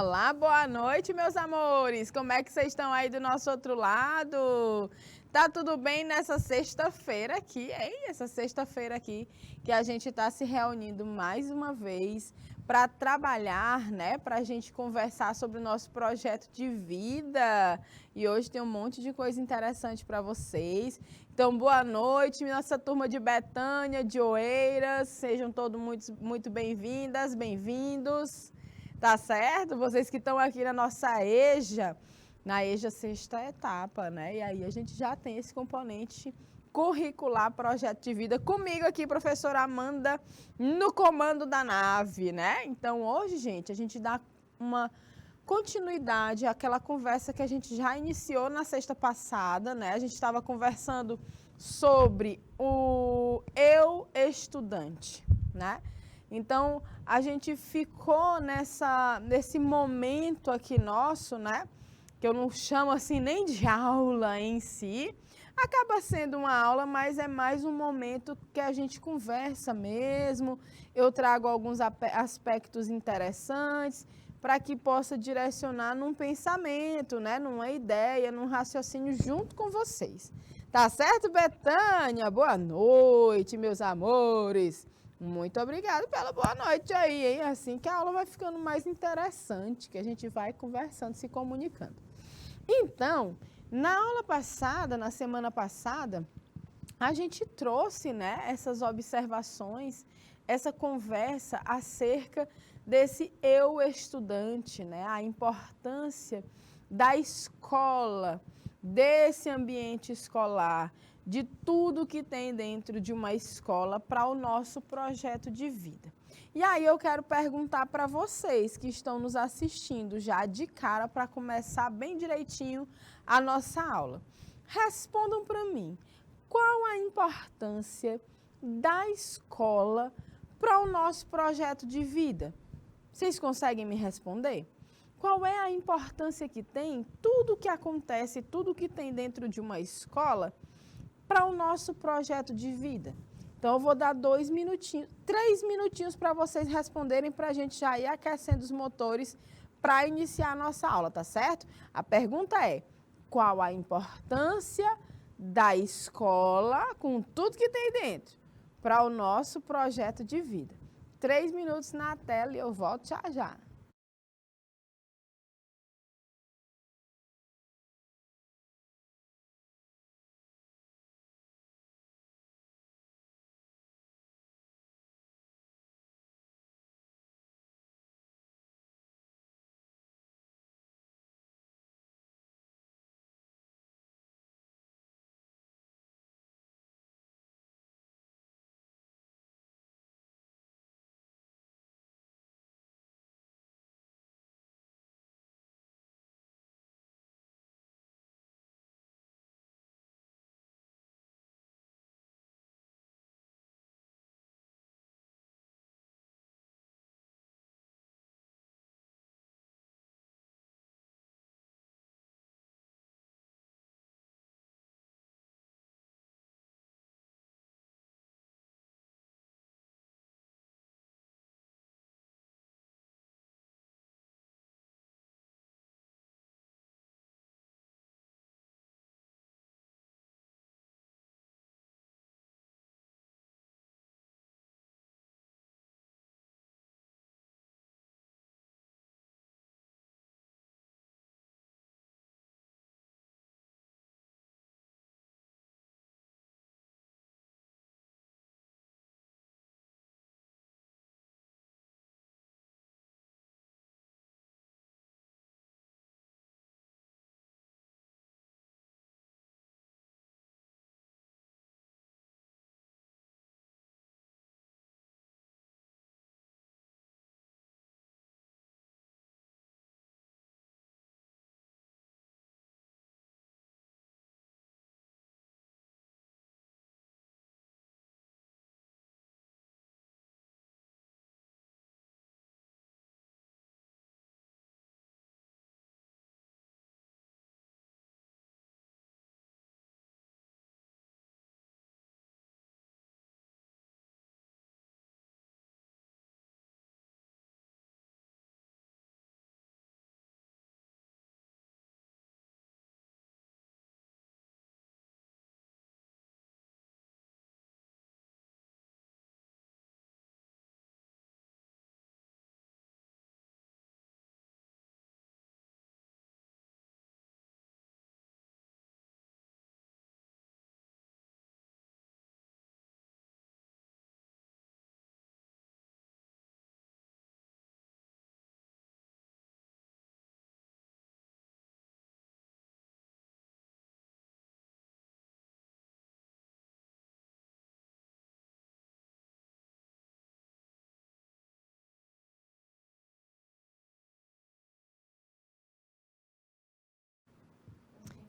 Olá, boa noite, meus amores. Como é que vocês estão aí do nosso outro lado? Tá tudo bem nessa sexta-feira aqui, hein? Essa sexta-feira aqui que a gente está se reunindo mais uma vez para trabalhar, né? Para a gente conversar sobre o nosso projeto de vida. E hoje tem um monte de coisa interessante para vocês. Então, boa noite, nossa turma de Betânia, de Oeiras. Sejam todos muito bem-vindas, bem-vindos. Tá certo? Vocês que estão aqui na nossa EJA, na EJA sexta etapa, né? E aí a gente já tem esse componente curricular, projeto de vida. Comigo aqui, professora Amanda, no comando da nave, né? Então hoje, gente, a gente dá uma continuidade àquela conversa que a gente já iniciou na sexta passada, né? A gente estava conversando sobre o eu estudante, né? Então, a gente ficou nesse momento aqui nosso, né? Que eu não chamo assim nem de aula em si. Acaba sendo uma aula, mas é mais um momento que a gente conversa mesmo. Eu trago alguns aspectos interessantes para que possa direcionar num pensamento, né? Numa ideia, num raciocínio junto com vocês. Tá certo, Betânia? Boa noite, meus amores. Muito obrigada pela boa noite aí, hein? Assim que a aula vai ficando mais interessante, que a gente vai conversando, se comunicando. Então, na aula passada, na semana passada, a gente trouxe, né, essas observações, essa conversa acerca desse eu estudante, né, a importância da escola, desse ambiente escolar, de tudo que tem dentro de uma escola para o nosso projeto de vida. E aí eu quero perguntar para vocês que estão nos assistindo já de cara para começar bem direitinho a nossa aula. Respondam para mim. Qual a importância da escola para o nosso projeto de vida? Vocês conseguem me responder? Qual é a importância que tem tudo que acontece, tudo que tem dentro de uma escola para o nosso projeto de vida? Então, eu vou dar 2 minutinhos, 3 minutinhos para vocês responderem para a gente já ir aquecendo os motores para iniciar a nossa aula, tá certo? A pergunta é, qual a importância da escola, com tudo que tem dentro, para o nosso projeto de vida? 3 minutos na tela e eu volto já já.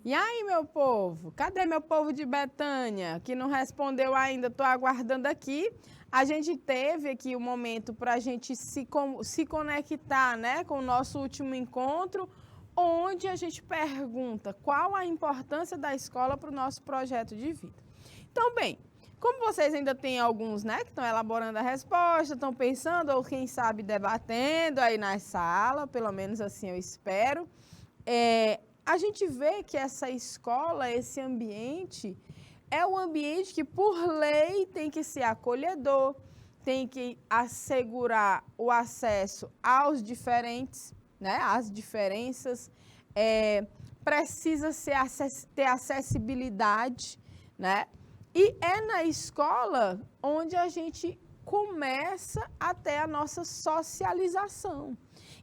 E aí, meu povo? Cadê meu povo de Betânia, que não respondeu ainda? Estou aguardando aqui. A gente teve aqui um momento para a gente se conectar, né, com o nosso último encontro, onde a gente pergunta qual a importância da escola para o nosso projeto de vida. Então, bem, como vocês ainda têm alguns, né, que estão elaborando a resposta, estão pensando, ou quem sabe debatendo aí na sala, pelo menos assim eu espero, a gente vê que essa escola, esse ambiente, é um ambiente que, por lei, tem que ser acolhedor, tem que assegurar o acesso aos diferentes, né, às diferenças, precisa ter acessibilidade, né? E é na escola onde a gente começa a ter a nossa socialização.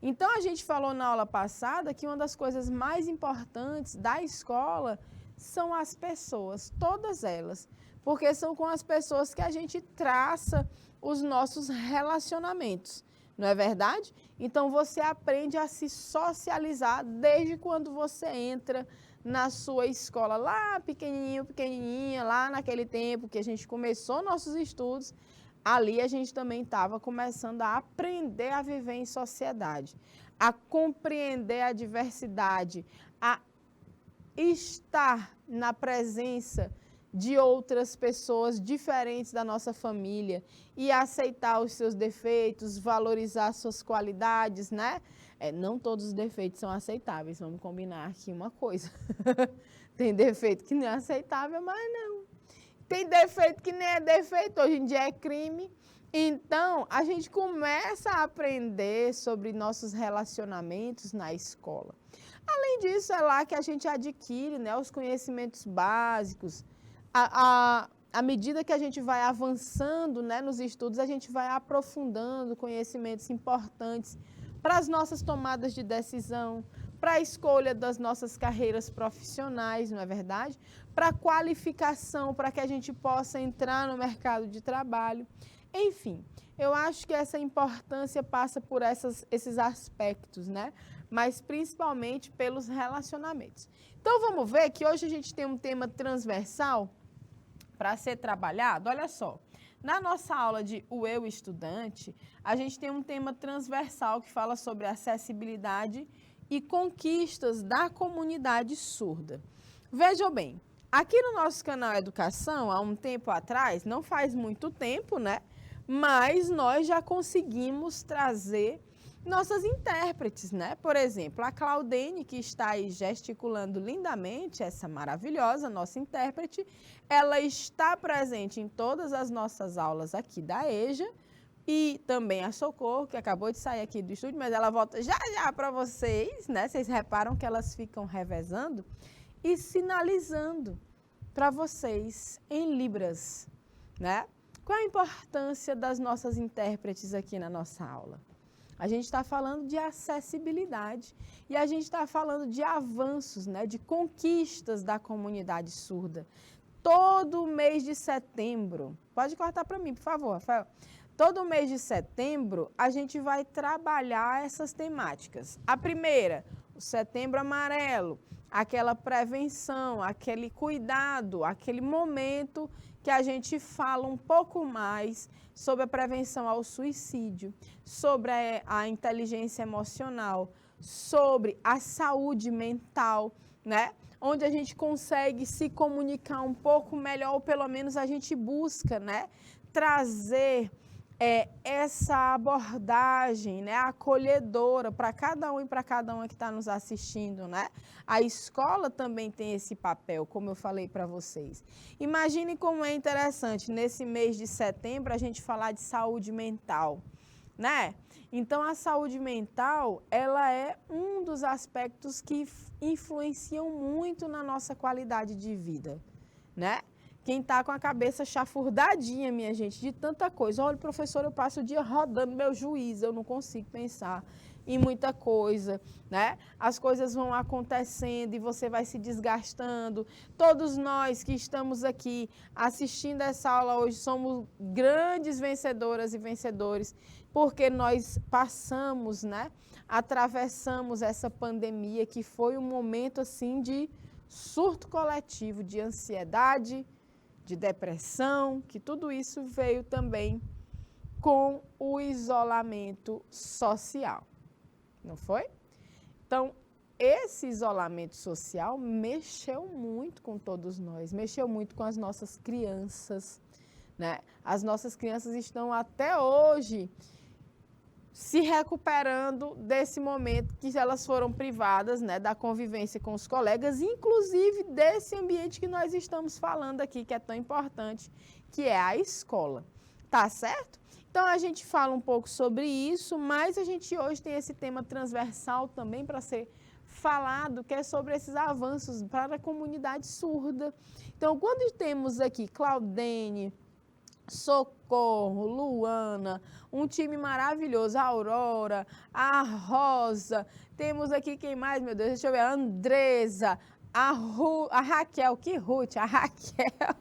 Então, a gente falou na aula passada que uma das coisas mais importantes da escola são as pessoas, todas elas, porque são com as pessoas que a gente traça os nossos relacionamentos, não é verdade? Então, você aprende a se socializar desde quando você entra na sua escola, lá pequenininho, pequenininha, lá naquele tempo que a gente começou nossos estudos. Ali a gente também estava começando a aprender a viver em sociedade, a compreender a diversidade, a estar na presença de outras pessoas diferentes da nossa família e aceitar os seus defeitos, valorizar suas qualidades, né? Não todos os defeitos são aceitáveis, vamos combinar aqui uma coisa. Tem defeito que não é aceitável, mas não. Tem defeito que nem é defeito, hoje em dia é crime. Então, a gente começa a aprender sobre nossos relacionamentos na escola. Além disso, é lá que a gente adquire, né, os conhecimentos básicos. À medida que a gente vai avançando, né, nos estudos, a gente vai aprofundando conhecimentos importantes para as nossas tomadas de decisão, para a escolha das nossas carreiras profissionais, não é verdade? Para a qualificação, para que a gente possa entrar no mercado de trabalho. Enfim, eu acho que essa importância passa por esses aspectos, né? Mas principalmente pelos relacionamentos. Então, vamos ver que hoje a gente tem um tema transversal para ser trabalhado. Olha só, na nossa aula de O Eu Estudante, a gente tem um tema transversal que fala sobre acessibilidade e conquistas da comunidade surda. Vejam bem, aqui no nosso canal Educação, há um tempo atrás, não faz muito tempo, né? Mas nós já conseguimos trazer nossas intérpretes, né? Por exemplo, a Claudene, que está aí gesticulando lindamente, essa maravilhosa nossa intérprete, ela está presente em todas as nossas aulas aqui da EJA, e também a Socorro, que acabou de sair aqui do estúdio, mas ela volta já já para vocês, né? Vocês reparam que elas ficam revezando e sinalizando para vocês em Libras, né? Qual a importância das nossas intérpretes aqui na nossa aula? A gente está falando de acessibilidade e a gente está falando de avanços, né, de conquistas da comunidade surda. Todo mês de setembro, pode cortar para mim, por favor, Rafael. Todo mês de setembro, a gente vai trabalhar essas temáticas. A primeira, o Setembro Amarelo, aquela prevenção, aquele cuidado, aquele momento que a gente fala um pouco mais sobre a prevenção ao suicídio, sobre a inteligência emocional, sobre a saúde mental, né? Onde a gente consegue se comunicar um pouco melhor, ou pelo menos a gente busca, né, trazer essa abordagem, né, acolhedora para cada um e para cada uma que está nos assistindo, né? A escola também tem esse papel, como eu falei para vocês. Imagine como é interessante, nesse mês de setembro, a gente falar de saúde mental, né? Então, a saúde mental, ela é um dos aspectos que influenciam muito na nossa qualidade de vida, né? Quem está com a cabeça chafurdadinha, minha gente, de tanta coisa. Olha, professor, eu passo o dia rodando meu juízo, eu não consigo pensar em muita coisa, né? As coisas vão acontecendo e você vai se desgastando. Todos nós que estamos aqui assistindo essa aula hoje somos grandes vencedoras e vencedores, porque nós passamos, né? Atravessamos essa pandemia que foi um momento assim de surto coletivo de ansiedade, de depressão, que tudo isso veio também com o isolamento social, não foi? Então, esse isolamento social mexeu muito com todos nós, mexeu muito com as nossas crianças, né? As nossas crianças estão até hoje se recuperando desse momento que elas foram privadas, né, da convivência com os colegas, inclusive desse ambiente que nós estamos falando aqui, que é tão importante, que é a escola, tá certo? Então, a gente fala um pouco sobre isso, mas a gente hoje tem esse tema transversal também para ser falado, que é sobre esses avanços para a comunidade surda. Então, quando temos aqui Claudene, Socorro, Luana, um time maravilhoso, a Aurora, a Rosa, temos aqui quem mais, meu Deus, deixa eu ver, a Andresa, a Raquel, que Ruth, a Raquel.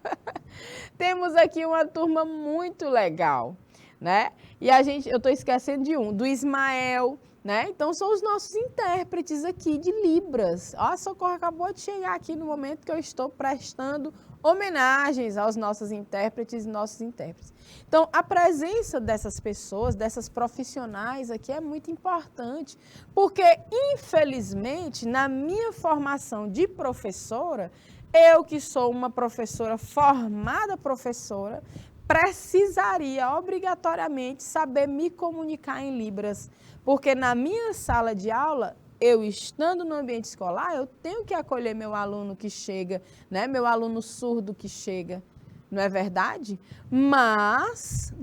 Temos aqui uma turma muito legal, né? E eu estou esquecendo de do Ismael, né? Então, são os nossos intérpretes aqui de Libras. Ó, a Socorro acabou de chegar aqui no momento que eu estou prestando homenagens aos nossos intérpretes e nossos intérpretes. Então, a presença dessas pessoas, dessas profissionais aqui é muito importante, porque, infelizmente, na minha formação de professora, eu que sou uma professora formada professora, precisaria obrigatoriamente saber me comunicar em Libras, porque na minha sala de aula, eu estando no ambiente escolar, eu tenho que acolher meu aluno que chega, né? Meu aluno surdo que chega, não é verdade? Mas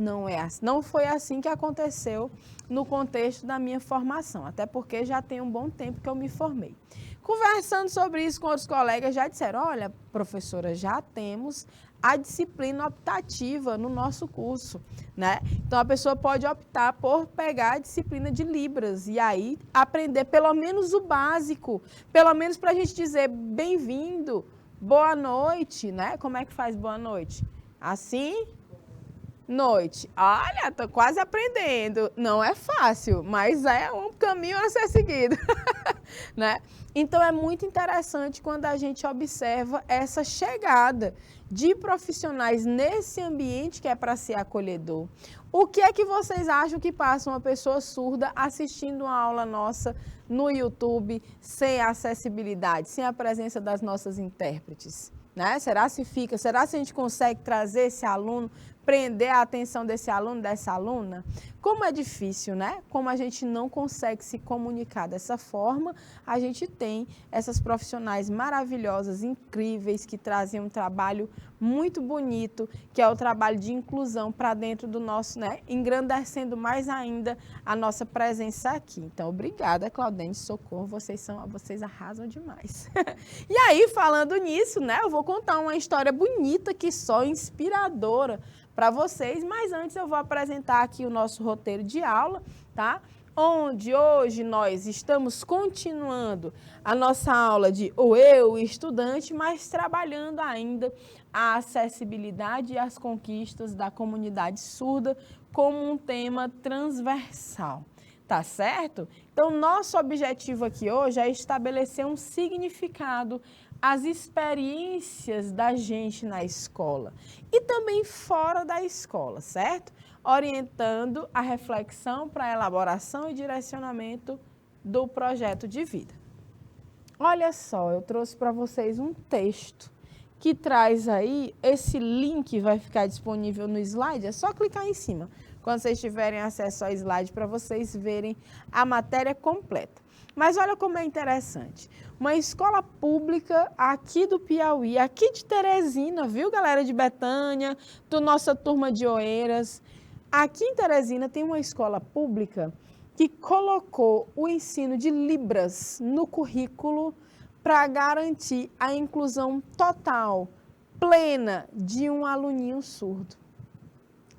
não foi assim que aconteceu no contexto da minha formação, até porque já tem um bom tempo que eu me formei. Conversando sobre isso com outros colegas, já disseram, olha, professora, já temos a disciplina optativa no nosso curso, né? Então, a pessoa pode optar por pegar a disciplina de Libras e aí aprender pelo menos o básico, pelo menos para a gente dizer bem-vindo, boa noite, né? Como é que faz boa noite? Assim, noite. Olha, tô quase aprendendo. Não é fácil, mas é um caminho a ser seguido, né? Então, é muito interessante quando a gente observa essa chegada de profissionais nesse ambiente que é para ser acolhedor. O que é que vocês acham que passa uma pessoa surda assistindo uma aula nossa no YouTube sem acessibilidade, sem a presença das nossas intérpretes? Né? Será se a gente consegue trazer esse aluno, prender a atenção desse aluno, dessa aluna? Como é difícil, né? Como a gente não consegue se comunicar dessa forma, a gente tem essas profissionais maravilhosas, incríveis, que trazem um trabalho muito bonito, que é o trabalho de inclusão para dentro do nosso, né? Engrandecendo mais ainda a nossa presença aqui. Então, obrigada, Claudene, Socorro, vocês arrasam demais. E aí, falando nisso, né? Eu vou contar uma história bonita que só, inspiradora para vocês, mas antes eu vou apresentar aqui o nosso roteiro de aula, tá? Onde hoje nós estamos continuando a nossa aula de o eu, estudante, mas trabalhando ainda a acessibilidade e as conquistas da comunidade surda como um tema transversal, tá certo? Então, nosso objetivo aqui hoje é estabelecer um significado as experiências da gente na escola e também fora da escola, certo? Orientando a reflexão para a elaboração e direcionamento do projeto de vida. Olha só, eu trouxe para vocês um texto que traz aí, esse link vai ficar disponível no slide, é só clicar em cima, quando vocês tiverem acesso ao slide para vocês verem a matéria completa. Mas olha como é interessante, uma escola pública aqui do Piauí, aqui de Teresina, viu, galera de Betânia, do nossa turma de Oeiras. Aqui em Teresina tem uma escola pública que colocou o ensino de Libras no currículo para garantir a inclusão total, plena, de um aluninho surdo.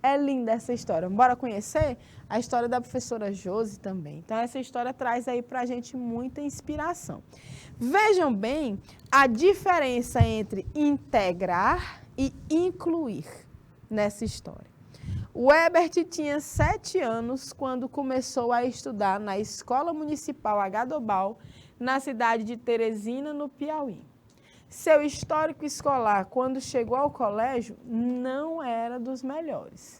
É linda essa história. Bora conhecer a história da professora Josi também. Então, essa história traz aí para a gente muita inspiração. Vejam bem a diferença entre integrar e incluir nessa história. O Ebert tinha 7 anos quando começou a estudar na Escola Municipal Agadobal, na cidade de Teresina, no Piauí. seu histórico escolar, quando chegou ao colégio, não era dos melhores.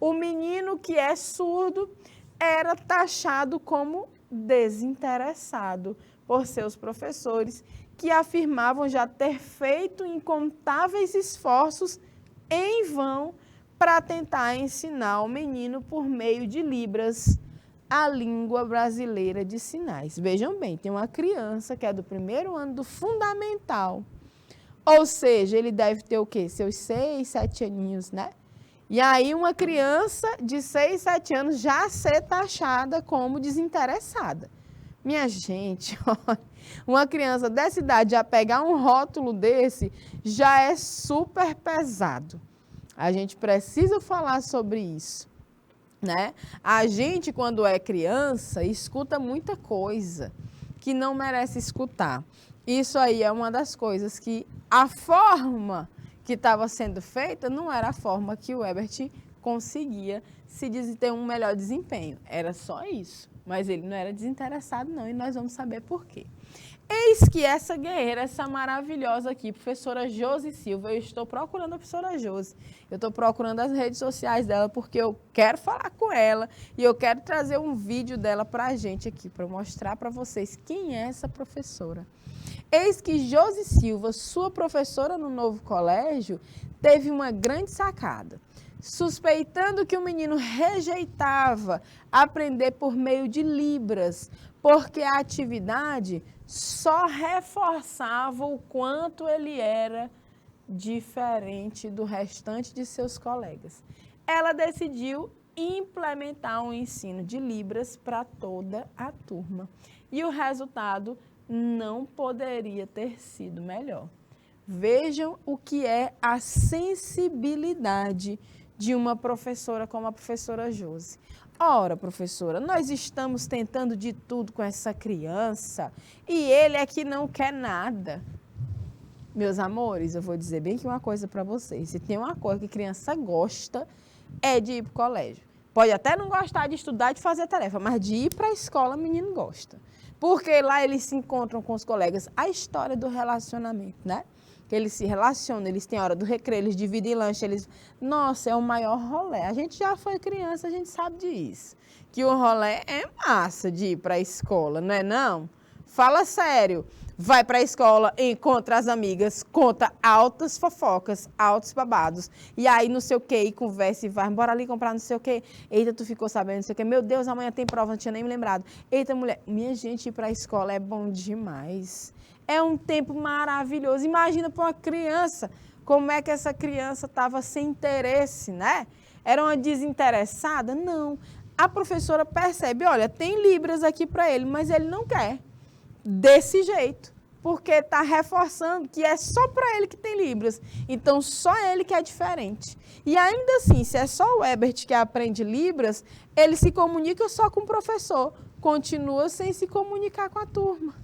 O menino que é surdo era taxado como desinteressado por seus professores, que afirmavam já ter feito incontáveis esforços em vão para tentar ensinar o menino por meio de Libras a língua brasileira de sinais. Vejam bem, tem uma criança que é do primeiro ano do fundamental, ou seja, ele deve ter o quê? Seus 6, 7 aninhos, né? E aí uma criança de 6, 7 anos já ser taxada como desinteressada. Minha gente, olha, uma criança dessa idade já pegar um rótulo desse já é super pesado. A gente precisa falar sobre isso, né? A gente, quando é criança, escuta muita coisa que não merece escutar. Isso aí é uma das coisas que a forma que estava sendo feita não era a forma que o Herbert conseguia ter um melhor desempenho. Era só isso. Mas ele não era desinteressado, não, e nós vamos saber por quê. Eis que essa guerreira, essa maravilhosa aqui, professora Josi Silva, eu estou procurando a professora Josi, eu estou procurando as redes sociais dela, porque eu quero falar com ela e eu quero trazer um vídeo dela para a gente aqui, para mostrar para vocês quem é essa professora. Eis que Josi Silva, sua professora no novo colégio, teve uma grande sacada. Suspeitando que o menino rejeitava aprender por meio de Libras, porque a atividade só reforçava o quanto ele era diferente do restante de seus colegas. Ela decidiu implementar um ensino de Libras para toda a turma. E o resultado não poderia ter sido melhor. Vejam o que é a sensibilidade de uma professora como a professora Josi. Ora, professora, nós estamos tentando de tudo com essa criança e ele é que não quer nada. Meus amores, eu vou dizer bem que uma coisa para vocês. Se tem uma coisa que criança gosta, é de ir para o colégio. Pode até não gostar de estudar, de fazer tarefa, mas de ir para a escola, menino gosta. Porque lá eles se encontram com os colegas. A história do relacionamento, né? Que eles se relacionam, eles têm a hora do recreio, eles dividem lanche, eles... Nossa, é o maior rolê. A gente já foi criança, a gente sabe disso. Que o rolê é massa de ir para a escola, não é não? Fala sério. Vai para a escola, encontra as amigas, conta altas fofocas, altos babados. E aí não sei o que, e conversa e vai, bora ali comprar não sei o que. Eita, tu ficou sabendo não sei o que. Meu Deus, amanhã tem prova, não tinha nem me lembrado. Eita, mulher, minha gente, ir para a escola é bom demais. É um tempo maravilhoso. Imagina para uma criança, como é que essa criança estava sem interesse, né? Era uma desinteressada? Não. A professora percebe, olha, tem Libras aqui para ele, mas ele não quer. Desse jeito, porque está reforçando que é só para ele que tem Libras. Então, só ele que é diferente. E ainda assim, se é só o Herbert que aprende Libras, ele se comunica só com o professor. Continua sem se comunicar com a turma.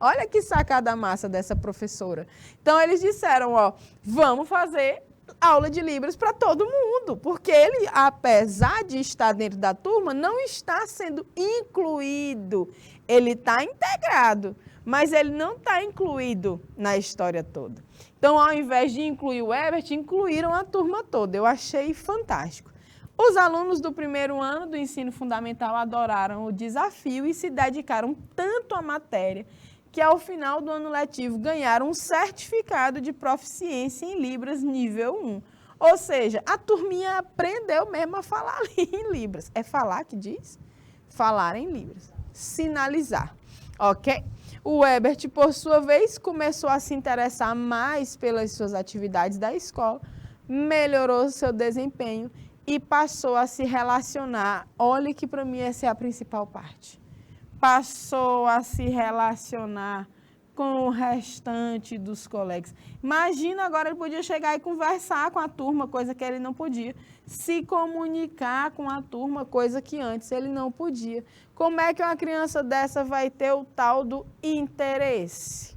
Olha que sacada massa dessa professora. Então, eles disseram, ó, vamos fazer aula de Libras para todo mundo, porque ele, apesar de estar dentro da turma, não está sendo incluído. Ele está integrado, mas ele não está incluído na história toda. Então, ao invés de incluir o Herbert, incluíram a turma toda. Eu achei fantástico. Os alunos do primeiro ano do ensino fundamental adoraram o desafio e se dedicaram tanto à matéria que, ao final do ano letivo, ganharam um certificado de proficiência em Libras nível 1. Ou seja, a turminha aprendeu mesmo a falar em Libras. É falar que diz? Falar em Libras. Sinalizar, ok? O Herbert, por sua vez, começou a se interessar mais pelas suas atividades da escola, melhorou seu desempenho e passou a se relacionar. Olha que para mim essa é a principal parte. Passou a se relacionar com o restante dos colegas. Imagina agora ele podia chegar e conversar com a turma, coisa que ele não podia. Se comunicar com a turma, coisa que antes ele não podia. Como é que uma criança dessa vai ter o tal do interesse?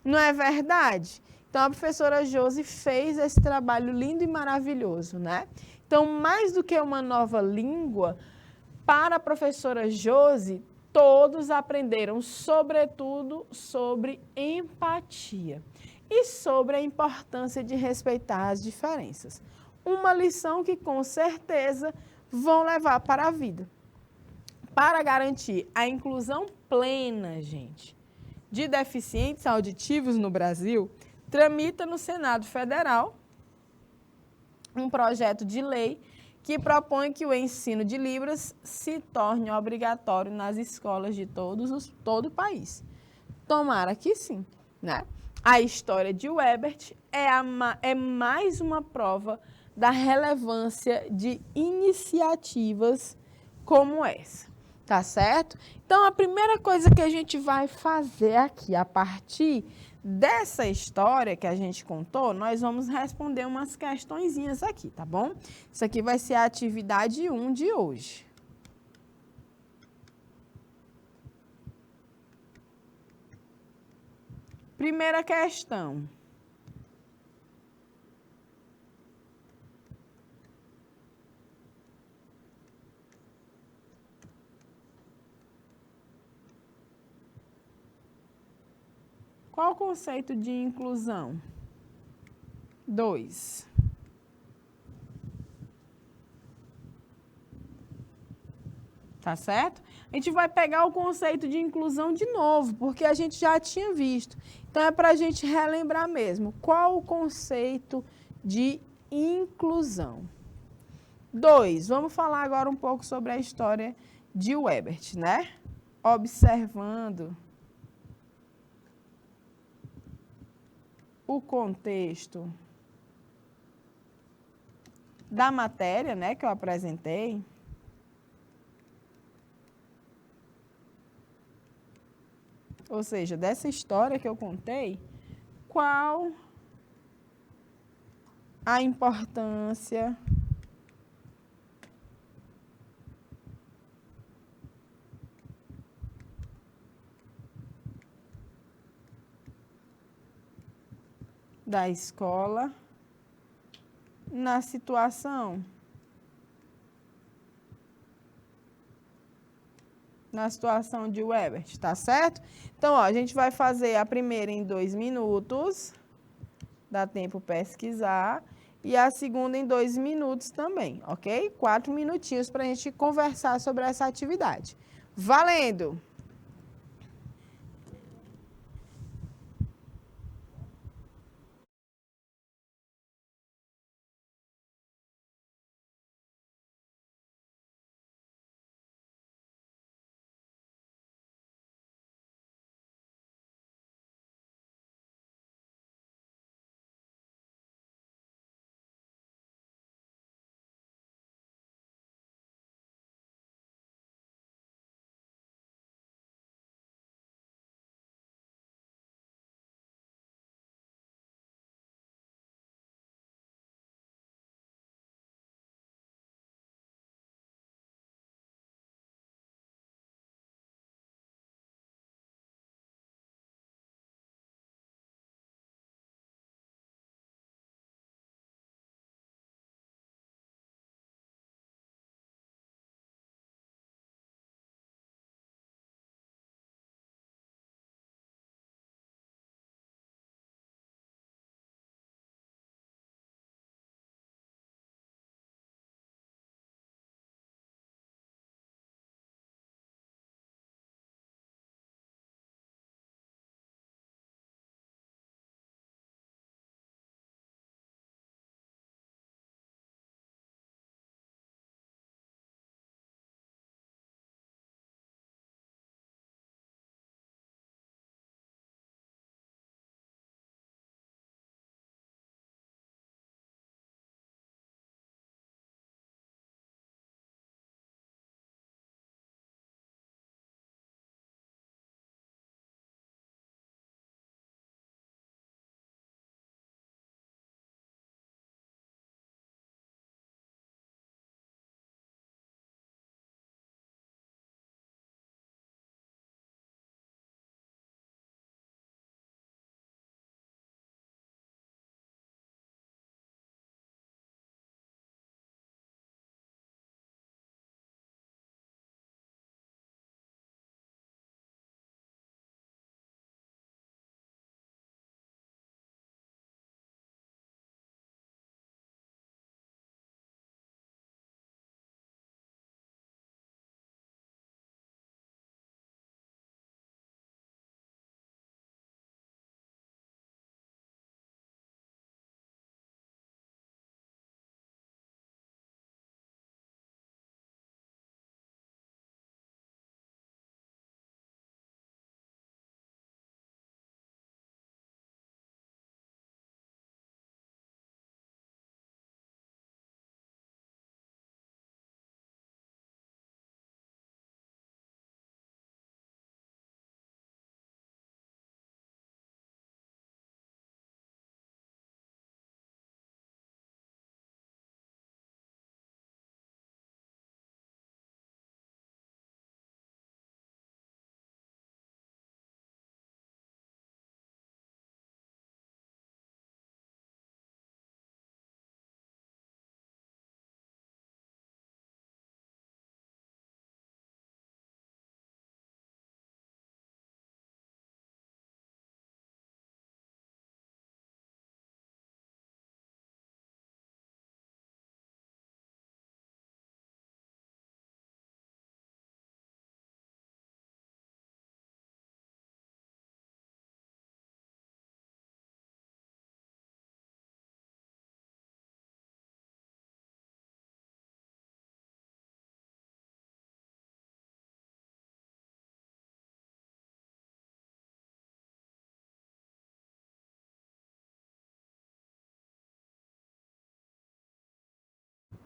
Não é verdade? Então, a professora Josi fez esse trabalho lindo e maravilhoso, né? Então, mais do que uma nova língua, para a professora Josi, todos aprenderam, sobretudo, sobre empatia e sobre a importância de respeitar as diferenças. Uma lição que, com certeza, vão levar para a vida. Para garantir a inclusão plena, gente, de deficientes auditivos no Brasil, tramita no Senado Federal um projeto de lei que propõe que o ensino de Libras se torne obrigatório nas escolas de todo o país. Tomara que sim, né? A história de Webert é mais uma prova da relevância de iniciativas como essa, tá certo? Então, a primeira coisa que a gente vai fazer aqui, a partir dessa história que a gente contou, nós vamos responder umas questõezinhas aqui, tá bom? Isso aqui vai ser a atividade 1 de hoje. Primeira questão. Qual o conceito de inclusão? 2. Tá certo? A gente vai pegar o conceito de inclusão de novo, porque a gente já tinha visto. Então, é para a gente relembrar mesmo. Qual o conceito de inclusão? 2. Vamos falar agora um pouco sobre a história de Webert, né? Observando o contexto da matéria, né, que eu apresentei. Ou seja, dessa história que eu contei, qual a importância da escola na situação de Webert, tá certo? Então, ó, a gente vai fazer a primeira em 2 minutos, dá tempo pesquisar, e a segunda em 2 minutos também, ok? 4 minutinhos para a gente conversar sobre essa atividade. Valendo!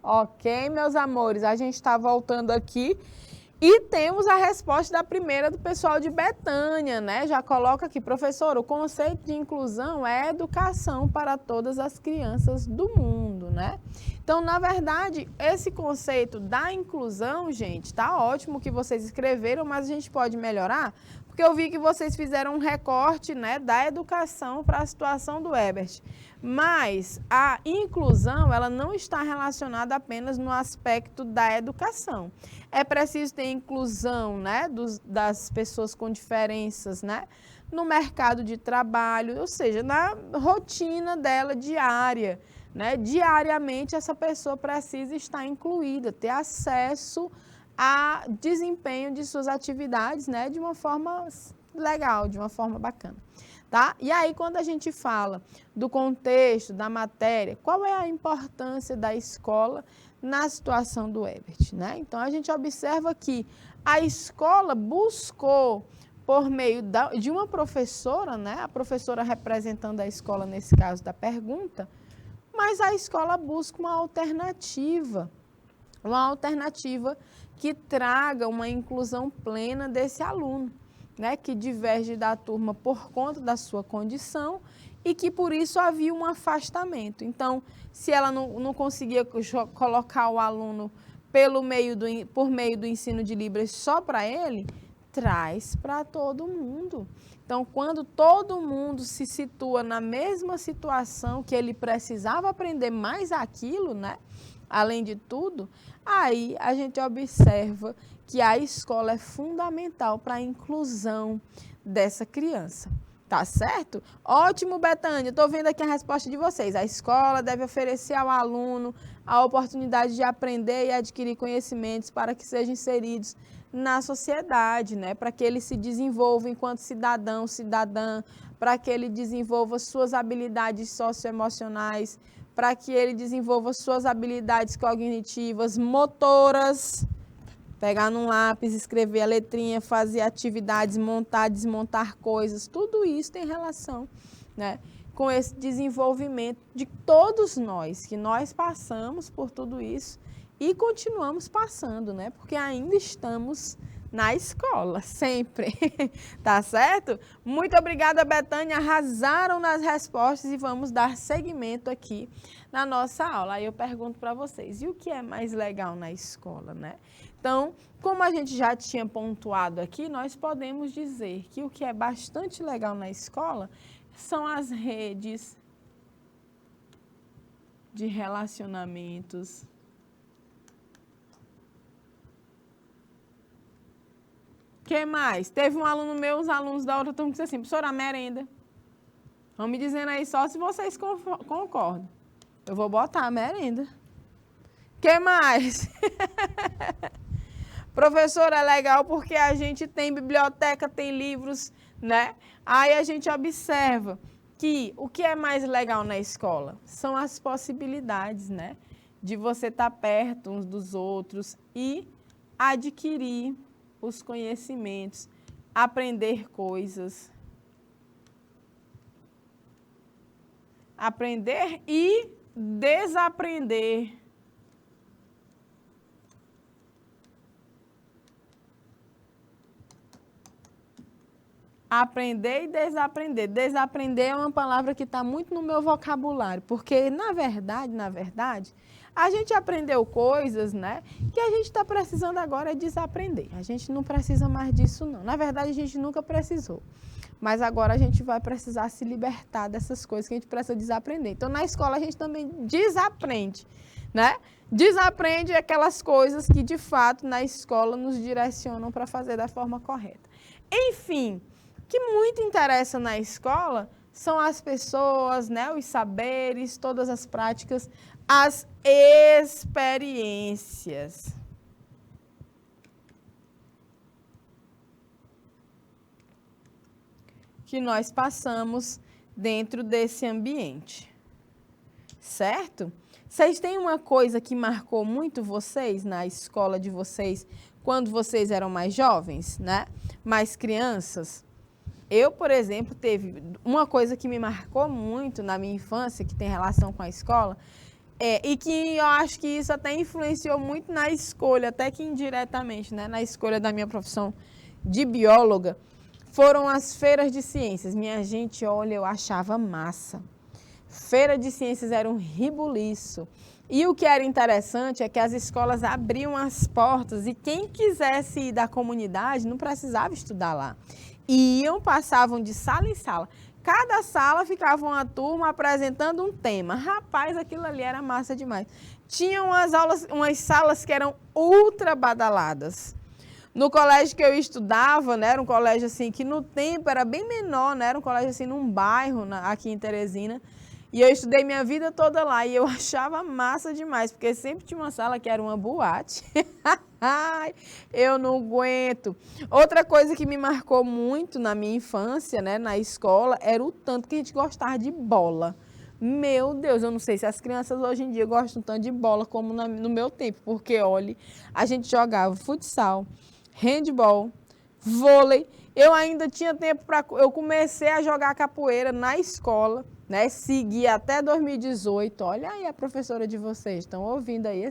Ok, meus amores, a gente está voltando aqui e temos a resposta da primeira do pessoal de Betânia, né? Já coloca aqui, professor, o conceito de inclusão é educação para todas as crianças do mundo, né? Então, na verdade, esse conceito da inclusão, gente, tá ótimo que vocês escreveram, mas a gente pode melhorar, porque eu vi que vocês fizeram um recorte, né, da educação para a situação do Herbert. Mas a inclusão, ela não está relacionada apenas no aspecto da educação. É preciso ter inclusão, né, das pessoas com diferenças, né, no mercado de trabalho, ou seja, na rotina dela diária, né? Diariamente essa pessoa precisa estar incluída, ter acesso a desempenho de suas atividades, né, de uma forma legal, de uma forma bacana. Tá? E aí, quando a gente fala do contexto, da matéria, qual é a importância da escola na situação do Herbert, né? Então, a gente observa que a escola buscou, por meio de uma professora, né? A professora representando a escola, nesse caso da pergunta, mas a escola busca uma alternativa que traga uma inclusão plena desse aluno, né, que diverge da turma por conta da sua condição e que por isso havia um afastamento. Então, se ela não conseguia colocar o aluno por meio do ensino de Libras só para ele, traz para todo mundo. Então, quando todo mundo se situa na mesma situação que ele precisava aprender mais aquilo, né, além de tudo, aí a gente observa que a escola é fundamental para a inclusão dessa criança. Tá certo? Ótimo, Betânia. Estou vendo aqui a resposta de vocês. A escola deve oferecer ao aluno a oportunidade de aprender e adquirir conhecimentos para que sejam inseridos na sociedade, né? Para que ele se desenvolva enquanto cidadão, cidadã, para que ele desenvolva suas habilidades socioemocionais, para que ele desenvolva suas habilidades cognitivas, motoras, pegar num lápis, escrever a letrinha, fazer atividades, montar, desmontar coisas, tudo isso tem relação, né, com esse desenvolvimento de todos nós, que nós passamos por tudo isso e continuamos passando, né, porque ainda estamos na escola, sempre, tá certo? Muito obrigada, Betânia, arrasaram nas respostas e vamos dar seguimento aqui na nossa aula. Aí eu pergunto para vocês, e o que é mais legal na escola, né? Então, como a gente já tinha pontuado aqui, nós podemos dizer que o que é bastante legal na escola são as redes de relacionamentos, que mais? Teve um aluno meu, os alunos da outra turma que disse assim, professora, a merenda. Vão me dizendo aí só se vocês concordam. Eu vou botar a merenda. Que mais? Professora, é legal porque a gente tem biblioteca, tem livros, né? Aí a gente observa que o que é mais legal na escola são as possibilidades, né? De você estar perto uns dos outros e adquirir os conhecimentos, aprender coisas. Aprender e desaprender. Aprender e desaprender. Desaprender é uma palavra que está muito no meu vocabulário, porque, na verdade, a gente aprendeu coisas, né, que a gente está precisando agora é desaprender. A gente não precisa mais disso, não. Na verdade, a gente nunca precisou. Mas agora a gente vai precisar se libertar dessas coisas que a gente precisa desaprender. Então, na escola, a gente também desaprende, né? Desaprende aquelas coisas que, de fato, na escola nos direcionam para fazer da forma correta. Enfim, o que muito interessa na escola são as pessoas, né? Os saberes, todas as práticas, as experiências. Que nós passamos dentro desse ambiente, certo? Vocês têm uma coisa que marcou muito vocês na escola de vocês, quando vocês eram mais jovens, né? Mais crianças? Eu, por exemplo, teve uma coisa que me marcou muito na minha infância, que tem relação com a escola, E que eu acho que isso até influenciou muito na escolha, até que indiretamente, né, na escolha da minha profissão de bióloga, foram as feiras de ciências. Minha gente, olha, eu achava massa. Feira de ciências era um ribuliço. E o que era interessante é que as escolas abriam as portas e quem quisesse ir da comunidade não precisava estudar lá. Iam, passavam de sala em sala. Cada sala ficava uma turma apresentando um tema. Rapaz, aquilo ali era massa demais. Tinha umas salas que eram ultra badaladas. No colégio que eu estudava, né, era um colégio assim que no tempo era bem menor, né, era um colégio assim num bairro aqui em Teresina. E eu estudei minha vida toda lá e eu achava massa demais, porque sempre tinha uma sala que era uma boate. Ai, eu não aguento. Outra coisa que me marcou muito na minha infância, né, na escola, era o tanto que a gente gostava de bola. Meu Deus, eu não sei se as crianças hoje em dia gostam tanto de bola como no meu tempo, porque, olha, a gente jogava futsal, handball, vôlei. Eu ainda tinha tempo para... Eu comecei a jogar capoeira na escola, né? Segui até 2018. Olha aí a professora de vocês, estão ouvindo aí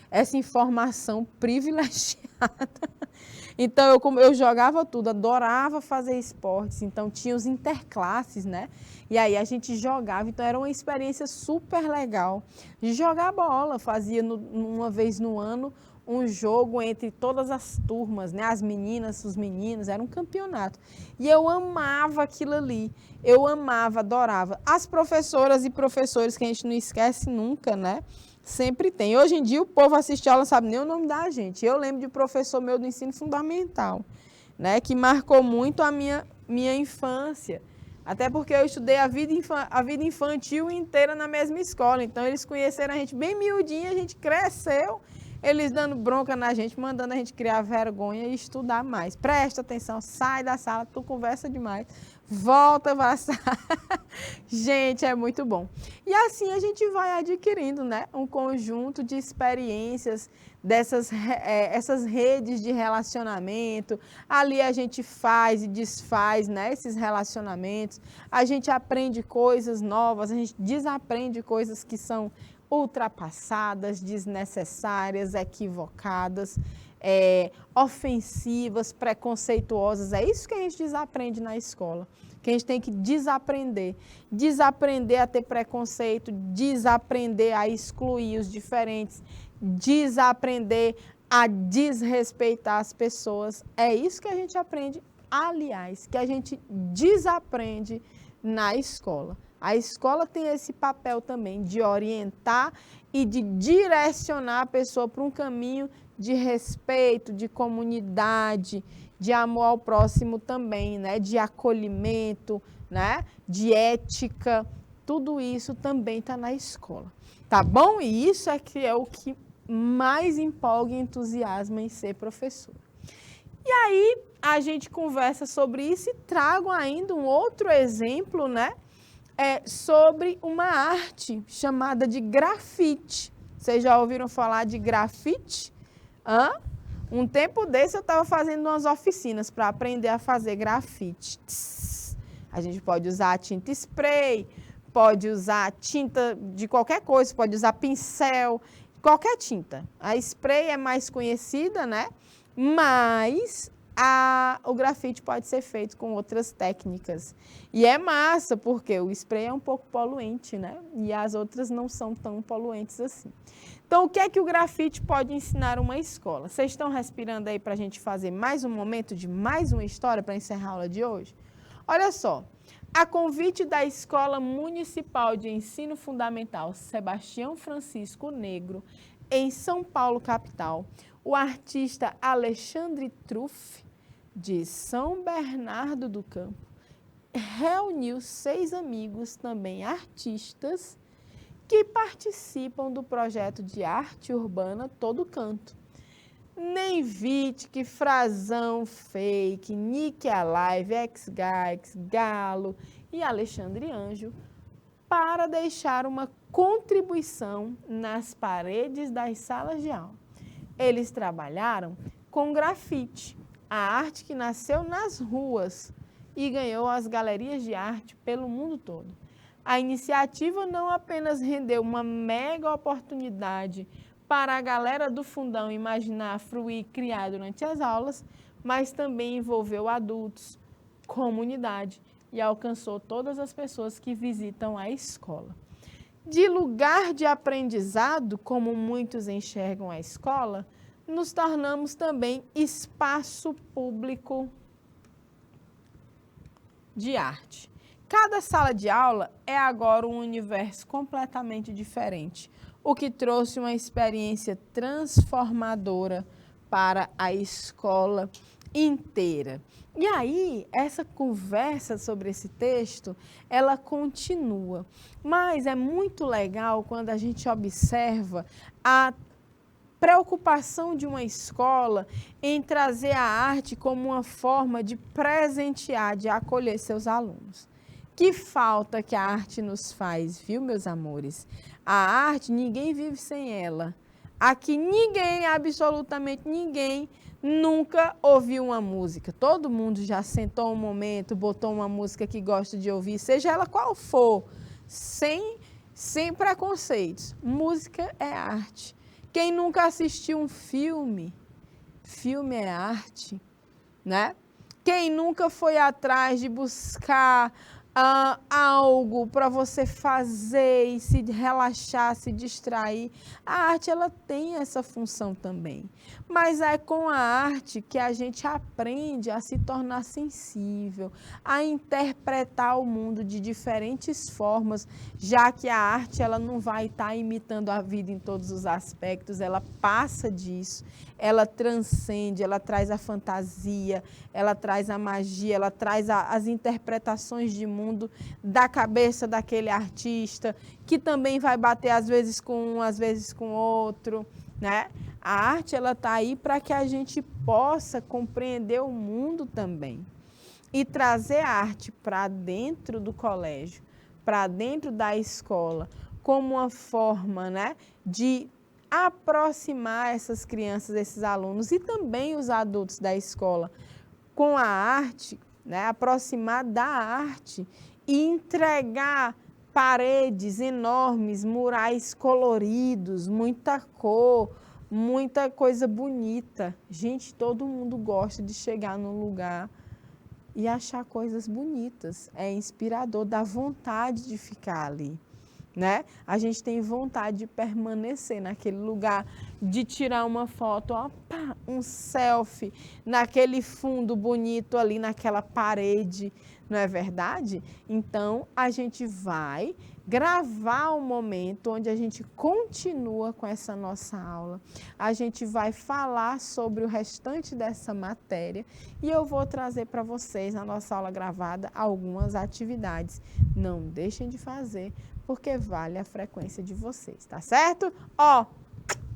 essa informação privilegiada. Então, eu jogava tudo, adorava fazer esportes. Então, tinha os interclasses, né? E aí a gente jogava. Então, era uma experiência super legal de jogar bola. Fazia uma vez no ano um jogo entre todas as turmas, né? As meninas, os meninos, era um campeonato. E eu amava aquilo ali. Eu amava, adorava. As professoras e professores que a gente não esquece nunca, né? Sempre tem. Hoje em dia o povo assiste aula não sabe nem o nome da gente. Eu lembro de professor meu do ensino fundamental, né? Que marcou muito a minha infância. Até porque eu estudei a vida infantil inteira na mesma escola. Então, eles conheceram a gente bem miudinha, a gente cresceu, eles dando bronca na gente, mandando a gente criar vergonha e estudar mais. Presta atenção, sai da sala, tu conversa demais, volta para a sala. Gente, é muito bom. E assim a gente vai adquirindo, né, um conjunto de experiências essas redes de relacionamento. Ali a gente faz e desfaz, né, esses relacionamentos. A gente aprende coisas novas, a gente desaprende coisas que são ultrapassadas, desnecessárias, equivocadas, ofensivas, preconceituosas. É isso que a gente desaprende na escola, que a gente tem que desaprender. Desaprender a ter preconceito, desaprender a excluir os diferentes, desaprender a desrespeitar as pessoas. É isso que a gente aprende, aliás, que a gente desaprende na escola. A escola tem esse papel também de orientar e de direcionar a pessoa para um caminho de respeito, de comunidade, de amor ao próximo também, né? De acolhimento, né? De ética. Tudo isso também está na escola, tá bom? E isso é o que mais empolga e entusiasma em ser professor. E aí a gente conversa sobre isso e trago ainda um outro exemplo, né? Sobre uma arte chamada de grafite. Vocês já ouviram falar de grafite? Um tempo desse eu estava fazendo umas oficinas para aprender a fazer grafite. A gente pode usar tinta spray, pode usar tinta de qualquer coisa, pode usar pincel, qualquer tinta. A spray é mais conhecida, né? Mas o grafite pode ser feito com outras técnicas. E é massa, porque o spray é um pouco poluente, né? E as outras não são tão poluentes assim. Então, o que é que o grafite pode ensinar uma escola? Vocês estão respirando aí para a gente fazer mais um momento de mais uma história para encerrar a aula de hoje? Olha só, a convite da Escola Municipal de Ensino Fundamental Sebastião Francisco Negro, em São Paulo, capital, o artista Alexandre Truff, de São Bernardo do Campo, reuniu 6 amigos, também artistas, que participam do projeto de arte urbana Todo Canto. Nem Vitic, Frazão, Fake, Nick Alive, X-Gax, Galo e Alexandre Anjo, para deixar uma contribuição nas paredes das salas de aula. Eles trabalharam com grafite, a arte que nasceu nas ruas e ganhou as galerias de arte pelo mundo todo. A iniciativa não apenas rendeu uma mega oportunidade para a galera do Fundão imaginar, fruir e criar durante as aulas, mas também envolveu adultos, comunidade e alcançou todas as pessoas que visitam a escola. De lugar de aprendizado, como muitos enxergam a escola, nos tornamos também espaço público de arte. Cada sala de aula é agora um universo completamente diferente, o que trouxe uma experiência transformadora para a escola inteira. E aí, essa conversa sobre esse texto, ela continua. Mas é muito legal quando a gente observa a preocupação de uma escola em trazer a arte como uma forma de presentear, de acolher seus alunos. Que falta que a arte nos faz, viu, meus amores? A arte, ninguém vive sem ela. Aqui ninguém, absolutamente ninguém, nunca ouviu uma música. Todo mundo já sentou um momento, botou uma música que gosta de ouvir, seja ela qual for, sem preconceitos. Música é arte. Quem nunca assistiu um filme, filme é arte, né? Quem nunca foi atrás de buscar algo para você fazer e se relaxar, se distrair, a arte ela tem essa função também. Mas é com a arte que a gente aprende a se tornar sensível, a interpretar o mundo de diferentes formas, já que a arte ela não vai estar imitando a vida em todos os aspectos, ela passa disso, ela transcende, ela traz a fantasia, ela traz a magia, ela traz as interpretações de mundo da cabeça daquele artista, que também vai bater às vezes com um, às vezes com outro, né? A arte ela está aí para que a gente possa compreender o mundo também e trazer a arte para dentro do colégio, para dentro da escola, como uma forma, né, de aproximar essas crianças, esses alunos e também os adultos da escola com a arte, né, aproximar da arte e entregar paredes enormes, murais coloridos, muita cor, muita coisa bonita. Gente, todo mundo gosta de chegar num lugar e achar coisas bonitas. É inspirador, dá vontade de ficar ali, né? A gente tem vontade de permanecer naquele lugar, de tirar uma foto, ó, pá, um selfie naquele fundo bonito ali, naquela parede, não é verdade? Então, a gente vai gravar um momento onde a gente continua com essa nossa aula. A gente vai falar sobre o restante dessa matéria e eu vou trazer para vocês, na nossa aula gravada, algumas atividades. Não deixem de fazer, porque vale a frequência de vocês, tá certo? Ó,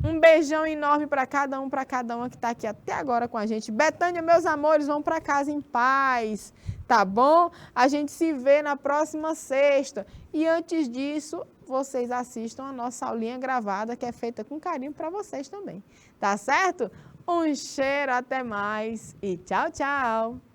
um beijão enorme para cada uma que está aqui até agora com a gente. Betânia, meus amores, vão para casa em paz, tá bom? A gente se vê na próxima sexta. E antes disso, vocês assistam a nossa aulinha gravada, que é feita com carinho para vocês também, tá certo? Um cheiro, até mais e tchau, tchau!